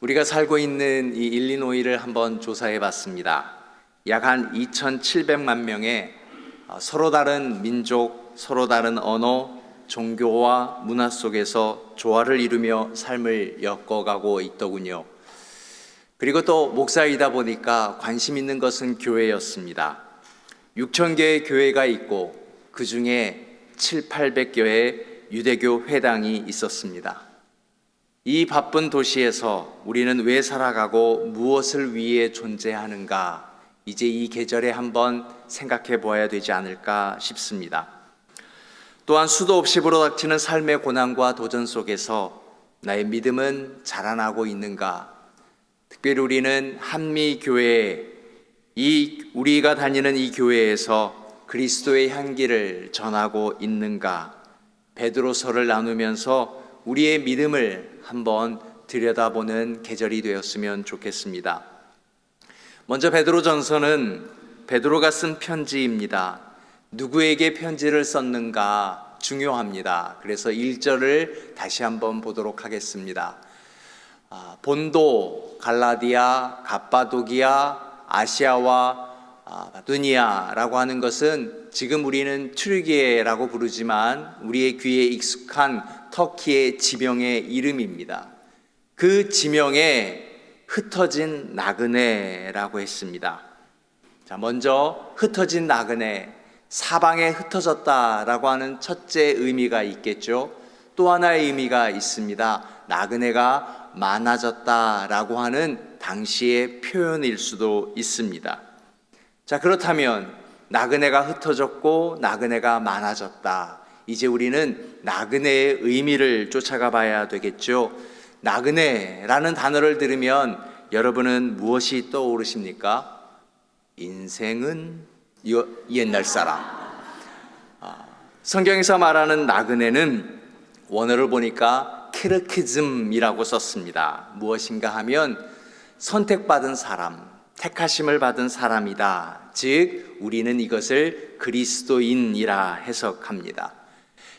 우리가 살고 있는 이 일리노이를 한번 조사해 봤습니다. 약 한 2,700만 명의 서로 다른 민족, 서로 다른 언어, 종교와 문화 속에서 조화를 이루며 삶을 엮어가고 있더군요. 그리고 또 목사이다 보니까 관심 있는 것은 교회였습니다. 6,000개의 교회가 있고 그 중에 700~800개의 유대교 회당이 있었습니다. 이 바쁜 도시에서 우리는 왜 살아가고 무엇을 위해 존재하는가, 이제 이 계절에 한번 생각해 보아야 되지 않을까 싶습니다. 또한 수도 없이 불어닥치는 삶의 고난과 도전 속에서 나의 믿음은 자라나고 있는가? 특별히 우리는 한미교회, 우리가 다니는 이 교회에서 그리스도의 향기를 전하고 있는가? 베드로서를 나누면서 우리의 믿음을 한번 들여다보는 계절이 되었으면 좋겠습니다. 먼저 베드로전서는 베드로가 쓴 편지입니다. 누구에게 편지를 썼는가 중요합니다. 그래서 1절을 다시 한번 보도록 하겠습니다. 본도, 갈라디아, 갑바도기아, 아시아와 바두니아라고 하는 것은 지금 우리는 튀르기예라고 부르지만 우리의 귀에 익숙한 터키의 지명의 이름입니다. 그 지명에 흩어진 나그네라고 했습니다. 자, 먼저 흩어진 나그네, 사방에 흩어졌다라고 하는 첫째 의미가 있겠죠. 또 하나의 의미가 있습니다. 나그네가 많아졌다라고 하는 당시의 표현일 수도 있습니다. 자, 그렇다면 나그네가 흩어졌고 나그네가 많아졌다. 이제 우리는 나그네의 의미를 쫓아가 봐야 되겠죠. 나그네라는 단어를 들으면 여러분은 무엇이 떠오르십니까? 인생은 옛날 사람. 성경에서 말하는 나그네는 원어를 보니까 케르키즘이라고 썼습니다. 무엇인가 하면 선택받은 사람, 택하심을 받은 사람이다. 즉 우리는 이것을 그리스도인이라 해석합니다.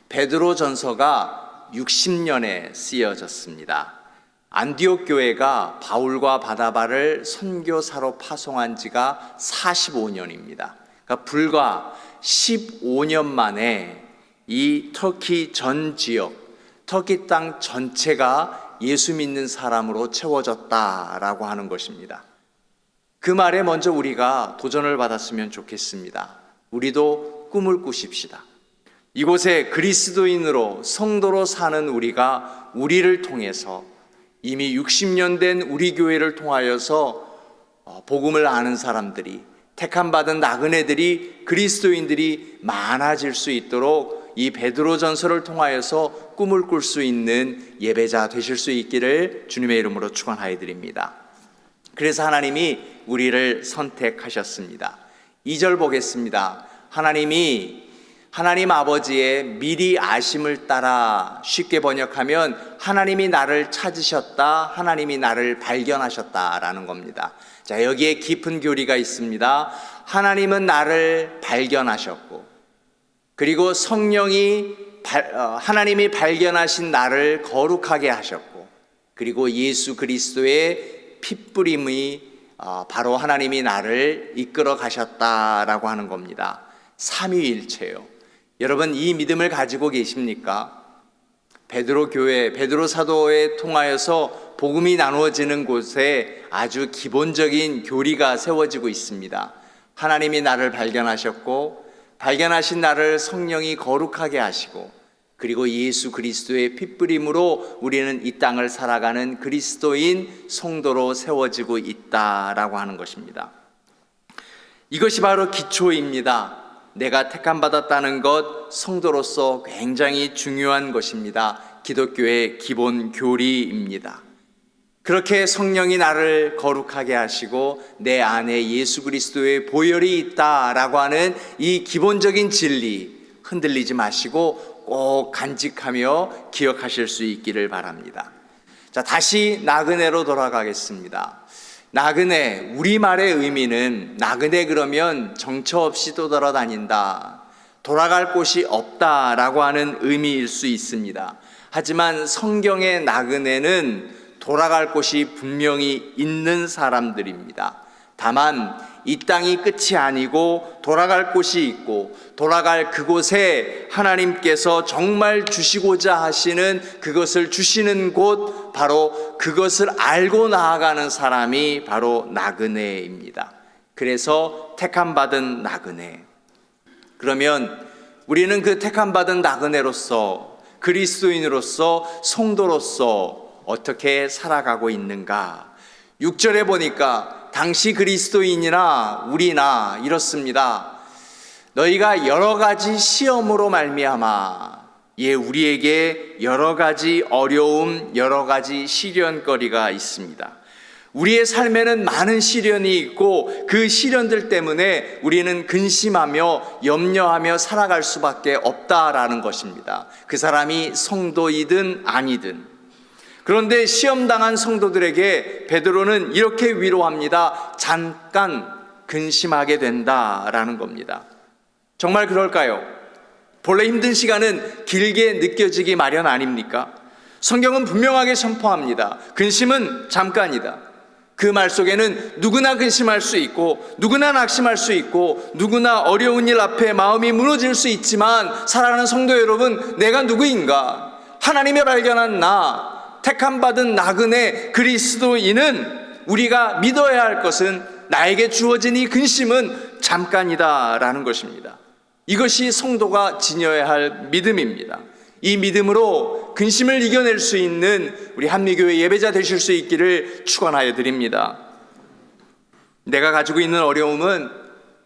베드로전서가 60년에 쓰여졌습니다. 안디옥 교회가 바울과 바나바를 선교사로 파송한 지가 45년입니다. 그러니까 불과 15년 만에 이 터키 전 지역, 터키 땅 전체가 예수 믿는 사람으로 채워졌다라고 하는 것입니다. 그 말에 먼저 우리가 도전을 받았으면 좋겠습니다. 우리도 꿈을 꾸십시다. 이곳에 그리스도인으로 성도로 사는 우리가 우리를 통해서 이미 60년 된 우리 교회를 통하여서 복음을 아는 사람들이, 택함받은 나그네들이, 그리스도인들이 많아질 수 있도록 이 베드로전서를 통하여서 꿈을 꿀 수 있는 예배자 되실 수 있기를 주님의 이름으로 축원하여 드립니다. 그래서 하나님이 우리를 선택하셨습니다. 2절 보겠습니다. 하나님 아버지의 미리 아심을 따라, 쉽게 번역하면 하나님이 나를 찾으셨다, 하나님이 나를 발견하셨다라는 겁니다. 자, 여기에 깊은 교리가 있습니다. 하나님은 나를 발견하셨고, 그리고 하나님이 발견하신 나를 거룩하게 하셨고, 그리고 예수 그리스도의 핏부림이 바로 하나님이 나를 이끌어 가셨다라고 하는 겁니다. 삼위일체요. 여러분, 이 믿음을 가지고 계십니까? 베드로 교회, 베드로 사도에 통하여서 복음이 나누어지는 곳에 아주 기본적인 교리가 세워지고 있습니다. 하나님이 나를 발견하셨고, 발견하신 나를 성령이 거룩하게 하시고, 그리고 예수 그리스도의 핏부림으로 우리는 이 땅을 살아가는 그리스도인 성도로 세워지고 있다라고 하는 것입니다. 이것이 바로 기초입니다. 내가 택함받았다는 것, 성도로서 굉장히 중요한 것입니다. 기독교의 기본 교리입니다. 그렇게 성령이 나를 거룩하게 하시고 내 안에 예수 그리스도의 보혈이 있다라고 하는 이 기본적인 진리 흔들리지 마시고 꼭 간직하며 기억하실 수 있기를 바랍니다. 자, 다시 나그네로 돌아가겠습니다. 나그네, 우리말의 의미는 나그네 그러면 정처 없이 떠돌아다닌다, 돌아갈 곳이 없다라고 하는 의미일 수 있습니다. 하지만 성경의 나그네는 돌아갈 곳이 분명히 있는 사람들입니다. 다만 이 땅이 끝이 아니고 돌아갈 곳이 있고, 돌아갈 그곳에 하나님께서 정말 주시고자 하시는 그것을 주시는 곳, 바로 그것을 알고 나아가는 사람이 바로 나그네입니다. 그래서 택함받은 나그네. 그러면 우리는 그 택함받은 나그네로서, 그리스도인으로서, 성도로서 어떻게 살아가고 있는가? 6절에 보니까 당시 그리스도인이나 우리나 이렇습니다. 너희가 여러 가지 시험으로 말미암아, 우리에게 여러 가지 어려움, 여러 가지 시련거리가 있습니다. 우리의 삶에는 많은 시련이 있고 그 시련들 때문에 우리는 근심하며 염려하며 살아갈 수밖에 없다라는 것입니다. 그 사람이 성도이든 아니든. 그런데 시험당한 성도들에게 베드로는 이렇게 위로합니다. 잠깐 근심하게 된다라는 겁니다. 정말 그럴까요? 본래 힘든 시간은 길게 느껴지기 마련 아닙니까? 성경은 분명하게 선포합니다. 근심은 잠깐이다. 그 말 속에는 누구나 근심할 수 있고, 누구나 낙심할 수 있고, 누구나 어려운 일 앞에 마음이 무너질 수 있지만, 사랑하는 성도 여러분, 내가 누구인가? 하나님의 발견한 나, 택함받은 나그네 그리스도인은 우리가 믿어야 할 것은, 나에게 주어진 이 근심은 잠깐이다라는 것입니다. 이것이 성도가 지녀야 할 믿음입니다. 이 믿음으로 근심을 이겨낼 수 있는 우리 한미교회 예배자 되실 수 있기를 축원하여 드립니다. 내가 가지고 있는 어려움은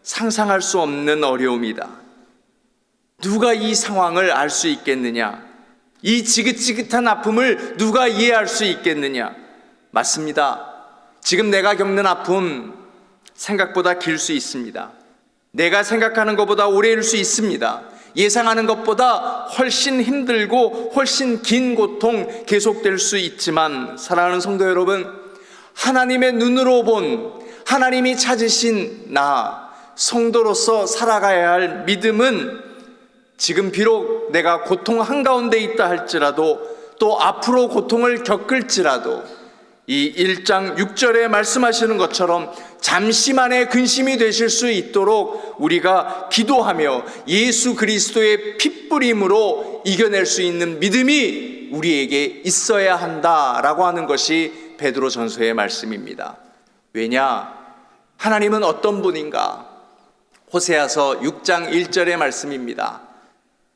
상상할 수 없는 어려움이다. 누가 이 상황을 알 수 있겠느냐? 이 지긋지긋한 아픔을 누가 이해할 수 있겠느냐? 맞습니다. 지금 내가 겪는 아픔 생각보다 길 수 있습니다. 내가 생각하는 것보다 오래일 수 있습니다. 예상하는 것보다 훨씬 힘들고 훨씬 긴 고통 계속될 수 있지만, 사랑하는 성도 여러분, 하나님의 눈으로 본, 하나님이 찾으신 나 성도로서 살아가야 할 믿음은, 지금 비록 내가 고통 한가운데 있다 할지라도, 또 앞으로 고통을 겪을지라도, 이 1장 6절에 말씀하시는 것처럼 잠시만의 근심이 되실 수 있도록 우리가 기도하며 예수 그리스도의 핏부림으로 이겨낼 수 있는 믿음이 우리에게 있어야 한다라고 하는 것이 베드로 전서의 말씀입니다. 왜냐? 하나님은 어떤 분인가? 호세아서 6장 1절의 말씀입니다.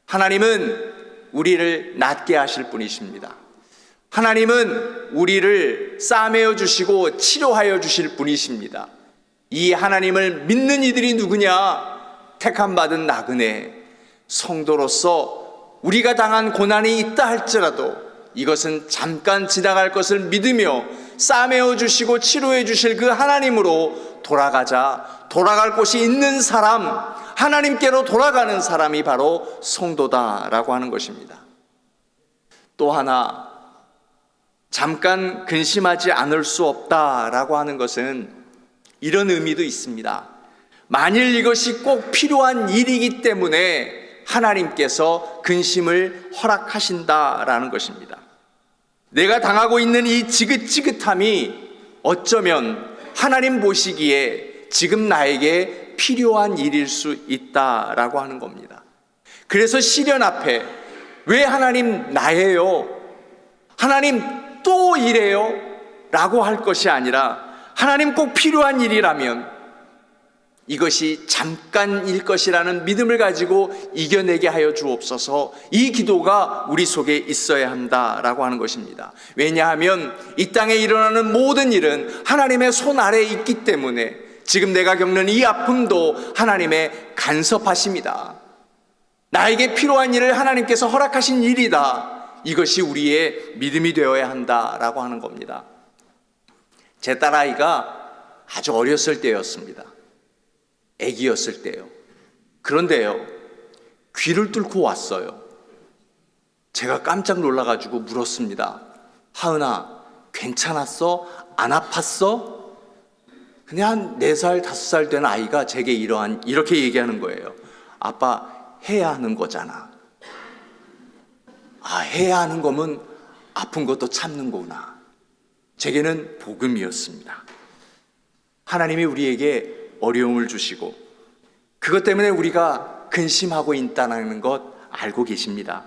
하나님은 우리를 낫게 하실 분이십니다. 하나님은 우리를 싸매어 주시고 치료하여 주실 분이십니다. 이 하나님을 믿는 이들이 누구냐? 택함받은 나그네 성도로서 우리가 당한 고난이 있다 할지라도 이것은 잠깐 지나갈 것을 믿으며 싸매어 주시고 치료해 주실 그 하나님으로 돌아가자. 돌아갈 곳이 있는 사람, 하나님께로 돌아가는 사람이 바로 성도다라고 하는 것입니다. 또 하나, 잠깐 근심하지 않을 수 없다라고 하는 것은 이런 의미도 있습니다. 만일 이것이 꼭 필요한 일이기 때문에 하나님께서 근심을 허락하신다라는 것입니다. 내가 당하고 있는 이 지긋지긋함이 어쩌면 하나님 보시기에 지금 나에게 필요한 일일 수 있다라고 하는 겁니다. 그래서 시련 앞에 왜 하나님 나예요? 하나님 또 이래요? 라고 할 것이 아니라, 하나님 꼭 필요한 일이라면 이것이 잠깐일 것이라는 믿음을 가지고 이겨내게 하여 주옵소서. 이 기도가 우리 속에 있어야 한다라고 하는 것입니다. 왜냐하면 이 땅에 일어나는 모든 일은 하나님의 손 아래에 있기 때문에 지금 내가 겪는 이 아픔도 하나님의 간섭하십니다. 나에게 필요한 일을 하나님께서 허락하신 일이다. 이것이 우리의 믿음이 되어야 한다라고 하는 겁니다. 제 딸아이가 아주 어렸을 때였습니다. 아기였을 때요. 그런데요, 귀를 뚫고 왔어요. 제가 깜짝 놀라가지고 물었습니다. 하은아, 괜찮았어? 안 아팠어? 그냥 한 4살, 5살 된 아이가 제게 이렇게 얘기하는 거예요. 아빠, 해야 하는 거잖아. 해야 하는 거면 아픈 것도 참는 거구나. 제게는 복음이었습니다. 하나님이 우리에게 어려움을 주시고 그것 때문에 우리가 근심하고 있다는 것 알고 계십니다.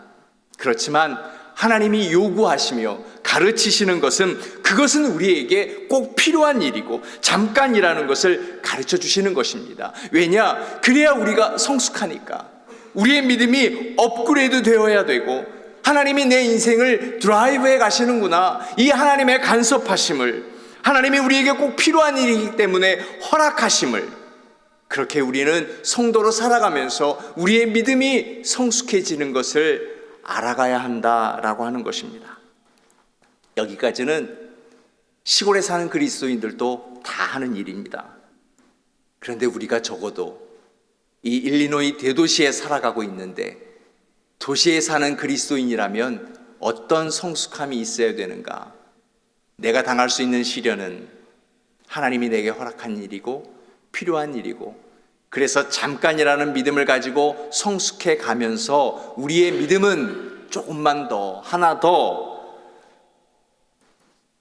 그렇지만 하나님이 요구하시며 가르치시는 것은 그것은 우리에게 꼭 필요한 일이고 잠깐이라는 것을 가르쳐 주시는 것입니다. 왜냐? 그래야 우리가 성숙하니까. 우리의 믿음이 업그레이드 되어야 되고 하나님이 내 인생을 드라이브해 가시는구나, 이 하나님의 간섭하심을, 하나님이 우리에게 꼭 필요한 일이기 때문에 허락하심을, 그렇게 우리는 성도로 살아가면서 우리의 믿음이 성숙해지는 것을 알아가야 한다라고 하는 것입니다. 여기까지는 시골에 사는 그리스도인들도 다 하는 일입니다. 그런데 우리가 적어도 이 일리노이 대도시에 살아가고 있는데 도시에 사는 그리스도인이라면 어떤 성숙함이 있어야 되는가? 내가 당할 수 있는 시련은 하나님이 내게 허락한 일이고 필요한 일이고, 그래서 잠깐이라는 믿음을 가지고 성숙해 가면서 우리의 믿음은 조금만 더, 하나 더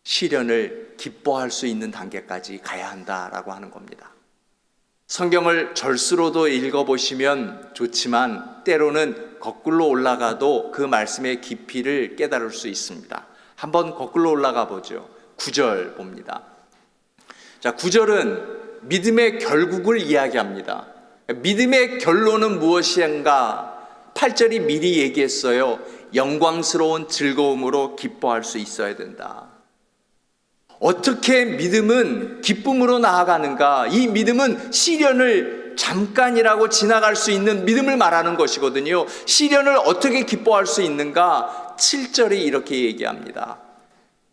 시련을 기뻐할 수 있는 단계까지 가야 한다라고 하는 겁니다. 성경을 절수로도 읽어보시면 좋지만 때로는 거꾸로 올라가도 그 말씀의 깊이를 깨달을 수 있습니다. 한번 거꾸로 올라가 보죠. 9절 봅니다. 자, 9절은 믿음의 결국을 이야기합니다. 믿음의 결론은 무엇인가? 8절이 미리 얘기했어요. 영광스러운 즐거움으로 기뻐할 수 있어야 된다. 어떻게 믿음은 기쁨으로 나아가는가? 이 믿음은 시련을 잠깐이라고 지나갈 수 있는 믿음을 말하는 것이거든요. 시련을 어떻게 기뻐할 수 있는가? 7절이 이렇게 얘기합니다.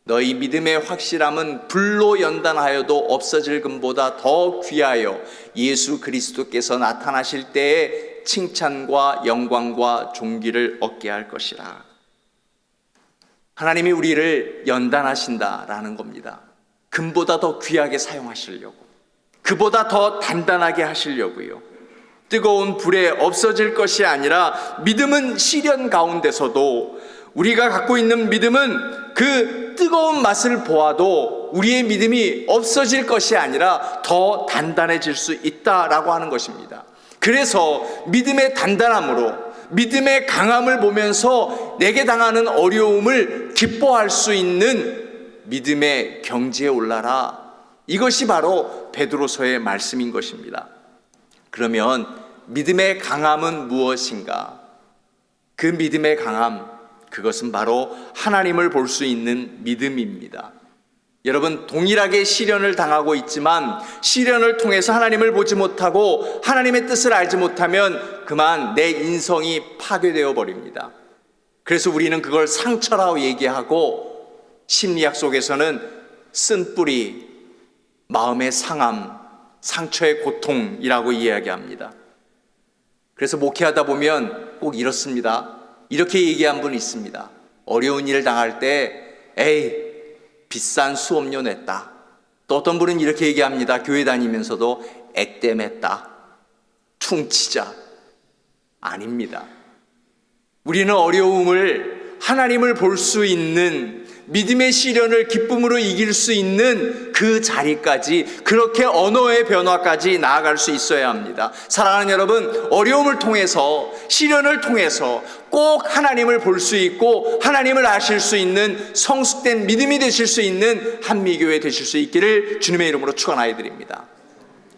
너희 믿음의 확실함은 불로 연단하여도 없어질 금보다 더 귀하여 예수 그리스도께서 나타나실 때에 칭찬과 영광과 존귀를 얻게 할 것이라. 하나님이 우리를 연단하신다라는 겁니다. 금보다 더 귀하게 사용하시려고, 그보다 더 단단하게 하시려고요. 뜨거운 불에 없어질 것이 아니라 믿음은 시련 가운데서도, 우리가 갖고 있는 믿음은 그 뜨거운 맛을 보아도 우리의 믿음이 없어질 것이 아니라 더 단단해질 수 있다라고 하는 것입니다. 그래서 믿음의 단단함으로, 믿음의 강함을 보면서 내게 당하는 어려움을 기뻐할 수 있는 믿음의 경지에 올라라. 이것이 바로 베드로서의 말씀인 것입니다. 그러면 믿음의 강함은 무엇인가? 그 믿음의 강함, 그것은 바로 하나님을 볼 수 있는 믿음입니다. 여러분, 동일하게 시련을 당하고 있지만 시련을 통해서 하나님을 보지 못하고 하나님의 뜻을 알지 못하면 그만 내 인성이 파괴되어 버립니다. 그래서 우리는 그걸 상처라고 얘기하고, 심리학 속에서는 쓴 뿌리, 마음의 상함, 상처의 고통이라고 이야기합니다. 그래서 목회하다 보면 꼭 이렇습니다. 이렇게 얘기한 분이 있습니다. 어려운 일을 당할 때 에이, 비싼 수업료 냈다. 또 어떤 분은 이렇게 얘기합니다. 교회 다니면서도 액땜했다, 퉁치자. 아닙니다. 우리는 어려움을, 하나님을 볼 수 있는, 믿음의 시련을 기쁨으로 이길 수 있는 그 자리까지, 그렇게 언어의 변화까지 나아갈 수 있어야 합니다. 사랑하는 여러분, 어려움을 통해서, 시련을 통해서 꼭 하나님을 볼 수 있고 하나님을 아실 수 있는 성숙된 믿음이 되실 수 있는 한미교회 되실 수 있기를 주님의 이름으로 축원하여 드립니다.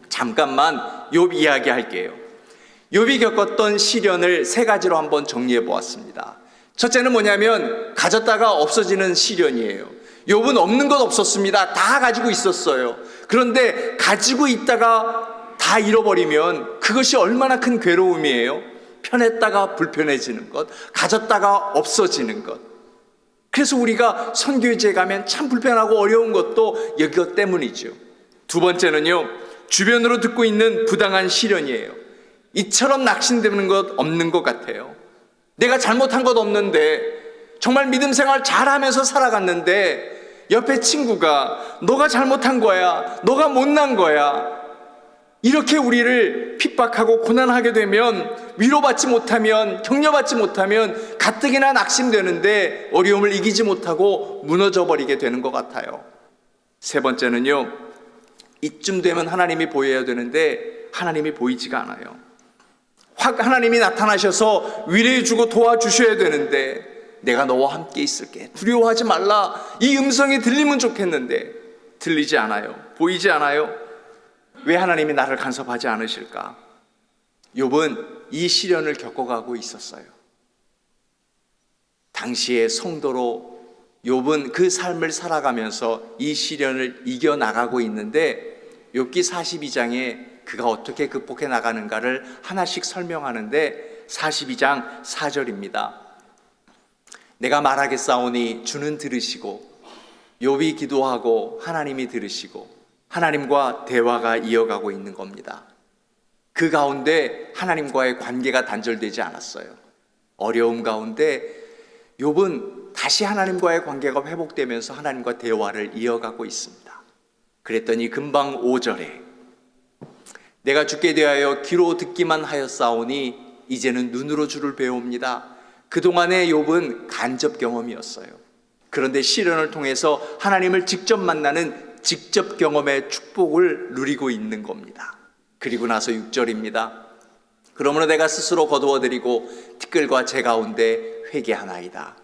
잠깐만 욥 이야기 할게요. 욥이 겪었던 시련을 세 가지로 한번 정리해 보았습니다. 첫째는 뭐냐면 가졌다가 없어지는 시련이에요. 욥은 없는 것 없었습니다. 다 가지고 있었어요. 그런데 가지고 있다가 다 잃어버리면 그것이 얼마나 큰 괴로움이에요. 편했다가 불편해지는 것, 가졌다가 없어지는 것. 그래서 우리가 선교지에 가면 참 불편하고 어려운 것도 이것 때문이죠. 두 번째는요, 주변으로 듣고 있는 부당한 시련이에요. 이처럼 낙심되는 것 없는 것 같아요. 내가 잘못한 것 없는데, 정말 믿음 생활 잘하면서 살아갔는데 옆에 친구가 너가 잘못한 거야, 너가 못난 거야, 이렇게 우리를 핍박하고 고난하게 되면, 위로받지 못하면, 격려받지 못하면 가뜩이나 낙심되는데 어려움을 이기지 못하고 무너져 버리게 되는 것 같아요. 세 번째는요, 이쯤 되면 하나님이 보여야 되는데 하나님이 보이지가 않아요. 확 하나님이 나타나셔서 위로해 주고 도와주셔야 되는데 내가 너와 함께 있을게, 두려워하지 말라, 이 음성이 들리면 좋겠는데 들리지 않아요. 보이지 않아요. 왜 하나님이 나를 간섭하지 않으실까? 욥은 이 시련을 겪어가고 있었어요. 당시의 성도로 욥은 그 삶을 살아가면서 이 시련을 이겨나가고 있는데, 욥기 42장에 그가 어떻게 극복해 나가는가를 하나씩 설명하는데 42장 4절입니다. 내가 말하겠사오니 주는 들으시고, 욥이 기도하고 하나님이 들으시고 하나님과 대화가 이어가고 있는 겁니다. 그 가운데 하나님과의 관계가 단절되지 않았어요. 어려움 가운데 욥은 다시 하나님과의 관계가 회복되면서 하나님과 대화를 이어가고 있습니다. 그랬더니 금방 5절에 내가 주께 대하여 귀로 듣기만 하였사오니 이제는 눈으로 주를 배웁니다. 그동안의 욥은 간접 경험이었어요. 그런데 시련을 통해서 하나님을 직접 만나는 직접 경험의 축복을 누리고 있는 겁니다. 그리고 나서 6절입니다. 그러므로 내가 스스로 거두어드리고 티끌과 재 가운데 회개하나이다.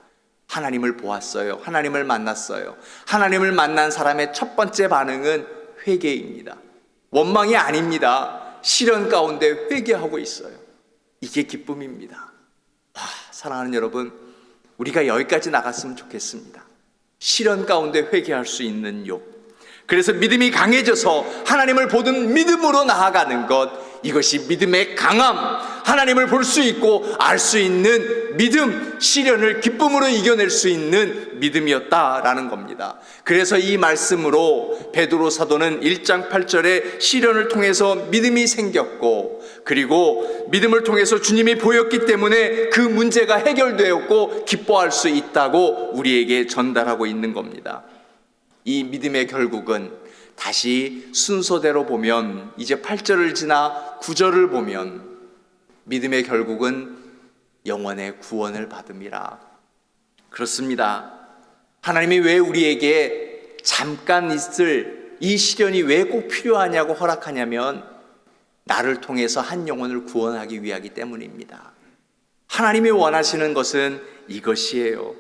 하나님을 보았어요. 하나님을 만났어요. 하나님을 만난 사람의 첫 번째 반응은 회개입니다. 원망이 아닙니다. 시련 가운데 회개하고 있어요. 이게 기쁨입니다. 사랑하는 여러분, 우리가 여기까지 나갔으면 좋겠습니다. 시련 가운데 회개할 수 있는 욥. 그래서 믿음이 강해져서 하나님을 보던 믿음으로 나아가는 것, 이것이 믿음의 강함, 하나님을 볼 수 있고 알 수 있는 믿음, 시련을 기쁨으로 이겨낼 수 있는 믿음이었다라는 겁니다. 그래서 이 말씀으로 베드로 사도는 1장 8절에 시련을 통해서 믿음이 생겼고, 그리고 믿음을 통해서 주님이 보였기 때문에 그 문제가 해결되었고 기뻐할 수 있다고 우리에게 전달하고 있는 겁니다. 이 믿음의 결국은 다시 순서대로 보면, 이제 8절을 지나 9절을 보면 믿음의 결국은 영원의 구원을 받음이라. 그렇습니다. 하나님이 왜 우리에게 잠깐 있을 이 시련이 왜 꼭 필요하냐고 허락하냐면, 나를 통해서 한 영혼을 구원하기 위하기 때문입니다. 하나님이 원하시는 것은 이것이에요.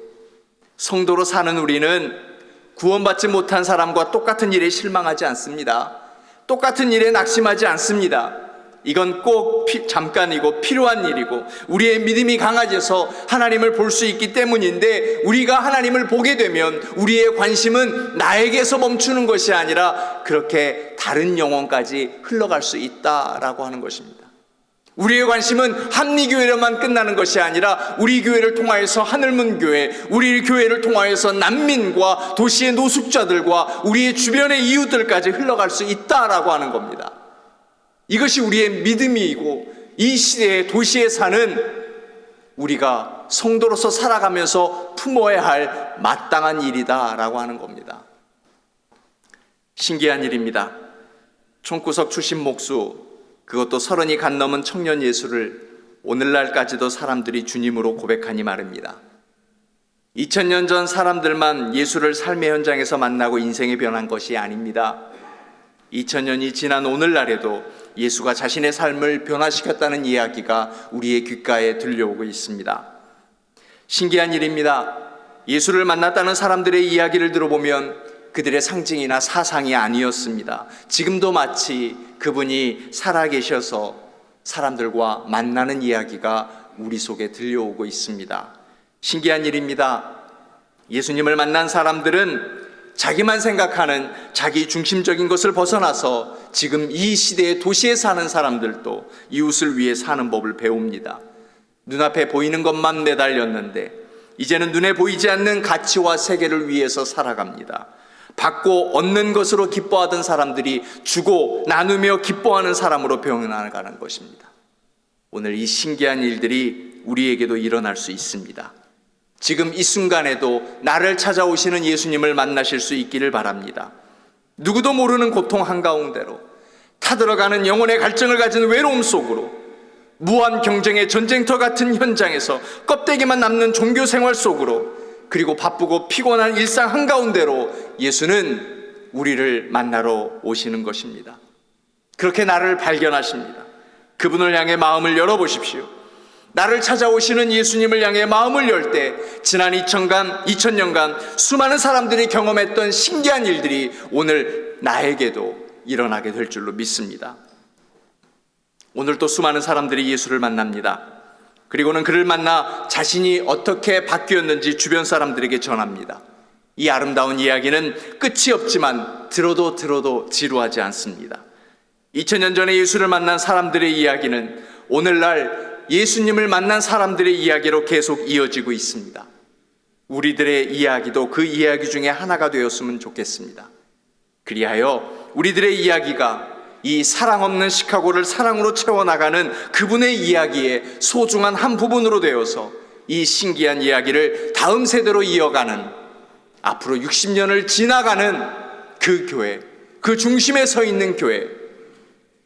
성도로 사는 우리는 구원받지 못한 사람과 똑같은 일에 실망하지 않습니다. 똑같은 일에 낙심하지 않습니다. 이건 꼭 잠깐이고 필요한 일이고 우리의 믿음이 강해져서 하나님을 볼 수 있기 때문인데, 우리가 하나님을 보게 되면 우리의 관심은 나에게서 멈추는 것이 아니라 그렇게 다른 영혼까지 흘러갈 수 있다라고 하는 것입니다. 우리의 관심은 한미교회로만 끝나는 것이 아니라 우리 교회를 통하여서 하늘문 교회, 우리 교회를 통하여서 난민과 도시의 노숙자들과 우리의 주변의 이웃들까지 흘러갈 수 있다라고 하는 겁니다. 이것이 우리의 믿음이고, 이 시대의 도시에 사는 우리가 성도로서 살아가면서 품어야 할 마땅한 일이다라고 하는 겁니다. 신기한 일입니다. 총구석 출신 목수, 그것도 30이 갓 넘은 청년 예수를 오늘날까지도 사람들이 주님으로 고백하니 말입니다. 2000년 전 사람들만 예수를 삶의 현장에서 만나고 인생이 변한 것이 아닙니다. 2000년이 지난 오늘날에도 예수가 자신의 삶을 변화시켰다는 이야기가 우리의 귓가에 들려오고 있습니다. 신기한 일입니다. 예수를 만났다는 사람들의 이야기를 들어보면 그들의 상징이나 사상이 아니었습니다. 지금도 마치 그분이 살아계셔서 사람들과 만나는 이야기가 우리 속에 들려오고 있습니다. 신기한 일입니다. 예수님을 만난 사람들은 자기만 생각하는 자기 중심적인 것을 벗어나서 지금 이 시대의 도시에 사는 사람들도 이웃을 위해 사는 법을 배웁니다. 눈앞에 보이는 것만 매달렸는데 이제는 눈에 보이지 않는 가치와 세계를 위해서 살아갑니다. 받고 얻는 것으로 기뻐하던 사람들이 주고 나누며 기뻐하는 사람으로 변화가는 것입니다. 오늘 이 신기한 일들이 우리에게도 일어날 수 있습니다. 지금 이 순간에도 나를 찾아오시는 예수님을 만나실 수 있기를 바랍니다. 누구도 모르는 고통 한가운데로, 타들어가는 영혼의 갈증을 가진 외로움 속으로, 무한 경쟁의 전쟁터 같은 현장에서 껍데기만 남는 종교 생활 속으로, 그리고 바쁘고 피곤한 일상 한가운데로 예수는 우리를 만나러 오시는 것입니다. 그렇게 나를 발견하십니다. 그분을 향해 마음을 열어보십시오. 나를 찾아오시는 예수님을 향해 마음을 열 때 지난 2000년간 수많은 사람들이 경험했던 신기한 일들이 오늘 나에게도 일어나게 될 줄로 믿습니다. 오늘 또 수많은 사람들이 예수를 만납니다. 그리고는 그를 만나 자신이 어떻게 바뀌었는지 주변 사람들에게 전합니다. 이 아름다운 이야기는 끝이 없지만 들어도 지루하지 않습니다. 2000년 전에 예수를 만난 사람들의 이야기는 오늘날 예수님을 만난 사람들의 이야기로 계속 이어지고 있습니다. 우리들의 이야기도 그 이야기 중에 하나가 되었으면 좋겠습니다. 그리하여 우리들의 이야기가 이 사랑 없는 시카고를 사랑으로 채워나가는 그분의 이야기의 소중한 한 부분으로 되어서 이 신기한 이야기를 다음 세대로 이어가는, 앞으로 60년을 지나가는 그 교회, 그 중심에 서 있는 교회,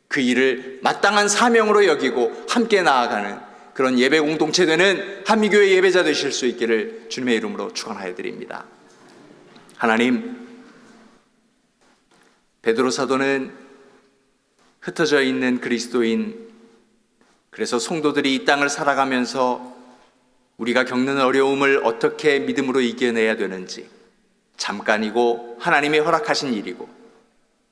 그 일을 마땅한 사명으로 여기고 함께 나아가는 그런 예배 공동체 되는 한미교회 예배자 되실 수 있기를 주님의 이름으로 축원하여 드립니다. 하나님, 베드로 사도는 흩어져 있는 그리스도인, 그래서 성도들이 이 땅을 살아가면서 우리가 겪는 어려움을 어떻게 믿음으로 이겨내야 되는지, 잠깐이고 하나님이 허락하신 일이고,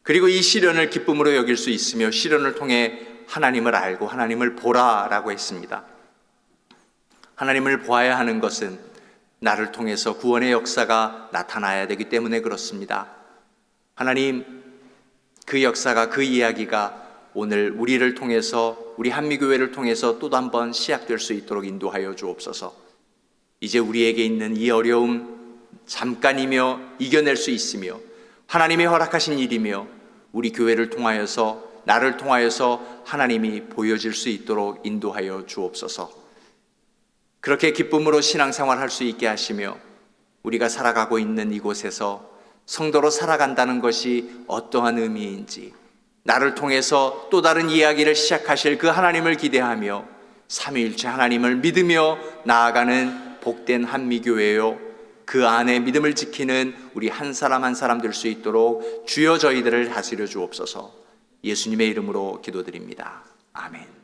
그리고 이 시련을 기쁨으로 여길 수 있으며 시련을 통해 하나님을 알고 하나님을 보라라고 했습니다. 하나님을 보아야 하는 것은 나를 통해서 구원의 역사가 나타나야 되기 때문에 그렇습니다. 하나님, 그 역사가, 그 이야기가 오늘 우리를 통해서, 우리 한미교회를 통해서 또 한 번 시작될 수 있도록 인도하여 주옵소서. 이제 우리에게 있는 이 어려움 잠깐이며 이겨낼 수 있으며 하나님이 허락하신 일이며 우리 교회를 통하여서, 나를 통하여서 하나님이 보여질 수 있도록 인도하여 주옵소서. 그렇게 기쁨으로 신앙생활 할 수 있게 하시며 우리가 살아가고 있는 이곳에서 성도로 살아간다는 것이 어떠한 의미인지, 나를 통해서 또 다른 이야기를 시작하실 그 하나님을 기대하며 삼위일체 하나님을 믿으며 나아가는 복된 한미교회요, 그 안에 믿음을 지키는 우리 한 사람 한 사람 될 수 있도록 주여 저희들을 다스려 주옵소서. 예수님의 이름으로 기도드립니다. 아멘.